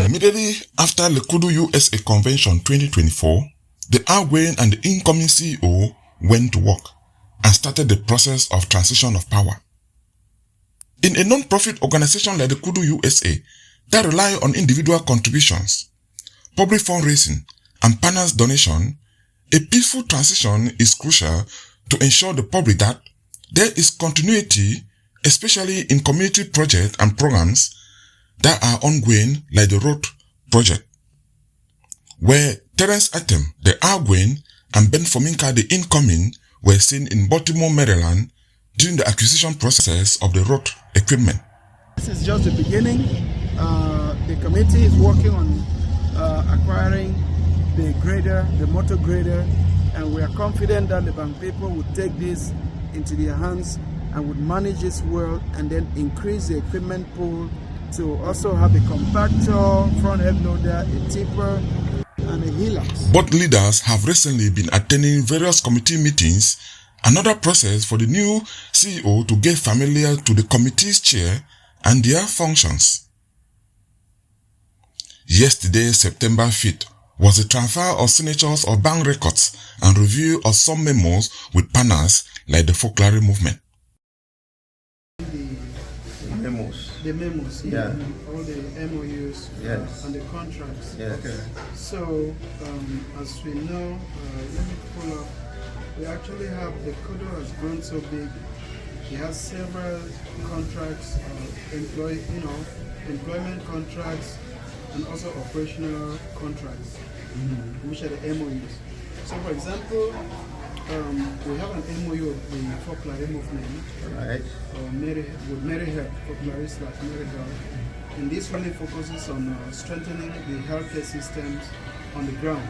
Immediately after LECUDO USA Convention 2024, the outgoing and the incoming CEO went to work and started the process of transition of power. In a non-profit organization like LECUDO USA that rely on individual contributions, public fundraising, and partners' donation, a peaceful transition is crucial to ensure the public that there is continuity, especially in community projects and programs that are ongoing, like the road project, where Terence Atem, the outgoing, and Ben Fominka, the incoming, were seen in Baltimore, Maryland during the acquisition process of the road equipment. This is just the beginning. The committee is working on acquiring the grader, the motor grader, and we are confident that the bank people would take this into their hands and would manage this well, and then increase the equipment pool to also have a compactor, front head loader, a tipper, and a helix. Both leaders have recently been attending various committee meetings, another process for the new CEO to get familiar to the committee's chair and their functions. Yesterday, September 5th, was the transfer of signatures of bank records and review of some memos with partners like the Folklore movement. The memos, yeah. All the MOUs, yes. And the contracts. Yes. Okay. So, as we know, let me pull up. We actually have the LECUDO has grown so big. It has several contracts, employment contracts, and also operational contracts, which are the MOUs. So, for example, we have an MOU with the Folklore movement, right? With Mary Health, Folklore/Mary Health, and this really focuses on strengthening the healthcare systems on the ground,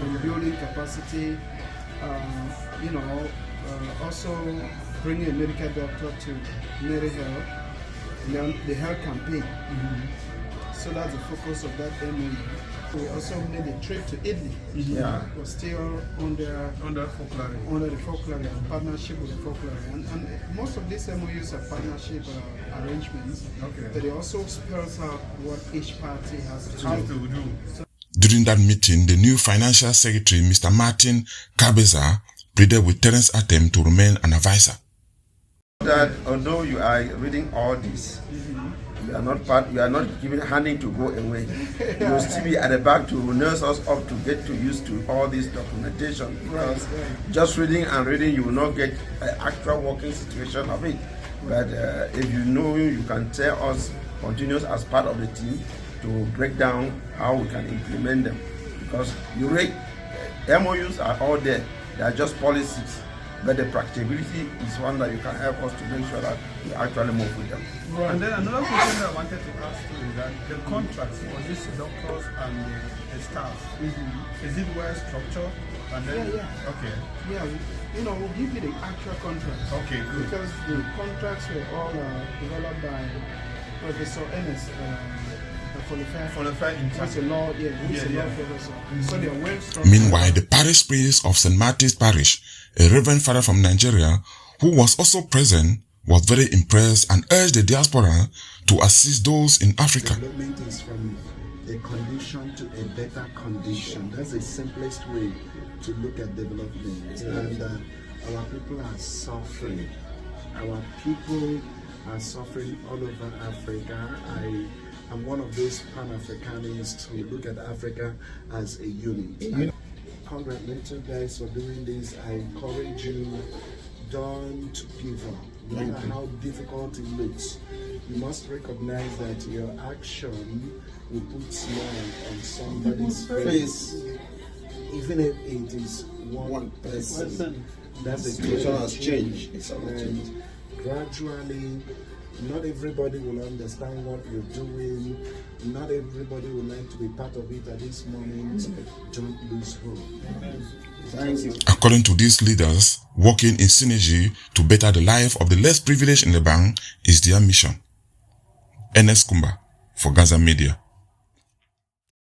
and building capacity. Also bringing a medical doctor to Mary Health, and the health campaign. So that's the focus of that MOU. We also made a trip to Italy. We're still under the Folklore, partnership with the Folklore, and most of these MOUs are partnership arrangements. But it also spells out what each party has to do. During that meeting, the new financial secretary, Mr. Martin Cabeza, pleaded with Terence Atem to remain an advisor. That although you are reading all this, you are not handing to go away. You will still be at the back to nurse us up to get used to all this documentation. Because just reading and reading, you will not get an actual working situation of it. But if you know, you can tell us, continuous as part of the team, to break down how we can implement them. Because you read, MOUs are all there. They are just policies. But the practicability is one that you can help us to make sure that we actually move with them. Right. And then another question that I wanted to ask you is that the contracts for these doctors and the staff, is it well structured? And then, okay. Yeah, we'll give you the actual contracts. Okay, good. Because the contracts were all developed by Professor Ennis. Qualified in he's a law, he's a law professor. So they are well structured. Meanwhile, the parish priest of St. Martin's Parish, a reverend father from Nigeria, who was also present, was very impressed and urged the diaspora to assist those in Africa. Development is from a condition to a better condition. That's the simplest way to look at development. And our people are suffering. Our people are suffering all over Africa. I'm one of those Pan-Africanists who look at Africa as a unit. Congratulations guys for doing this. I encourage you, don't give up. No matter how difficult it looks, you must recognize that your action will put smile on somebody's face, even if it is one person. That's a situation has changed. And gradually, not everybody will understand what you're doing. Not everybody will like to be part of it at this moment. Don't lose hope. Thank you. According to these leaders, working in synergy to better the life of the less privileged in the bank is their mission. Ernest Kumba for Gaza Media.